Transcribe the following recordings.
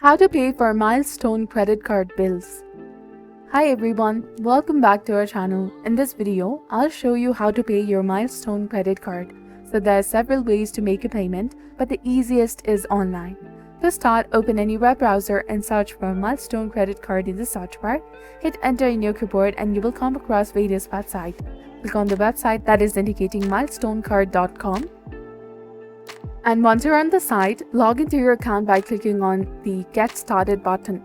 How to pay for Milestone credit card bills. Hi everyone, welcome back to our channel. In this video, I'll show you how to pay your Milestone credit card. So there are several ways to make a payment, but the easiest is online. To start, open any web browser and search for Milestone credit card in the search bar. Hit enter in your keyboard and you will come across various websites. Click on the website that is indicating milestonecard.com. And once you're on the site, log into your account by clicking on the Get Started button.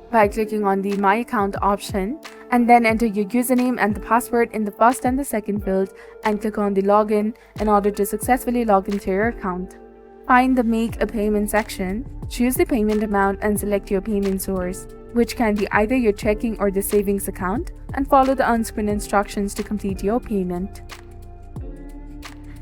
By clicking on the My Account option, and then enter your username and the password in the first and the second field and click on the Login in order to successfully log into your account. Find the Make a Payment section, choose the payment amount and select your payment source, which can be either your checking or the savings account, and follow the on-screen instructions to complete your payment.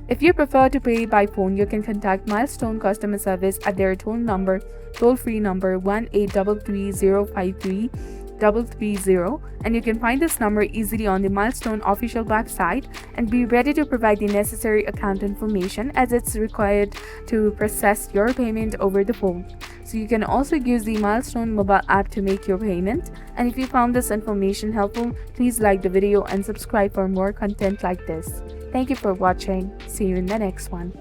If you prefer to pay by phone, you can contact Milestone customer service at their toll-free number 1-833-053-330, and you can find this number easily on the Milestone official website and be ready to provide the necessary account information as it's required to process your payment over the phone. So you can also use the Milestone mobile app to make your payment. And if you found this information helpful, please like the video and subscribe for more content like this. Thank you for watching. See you in the next one.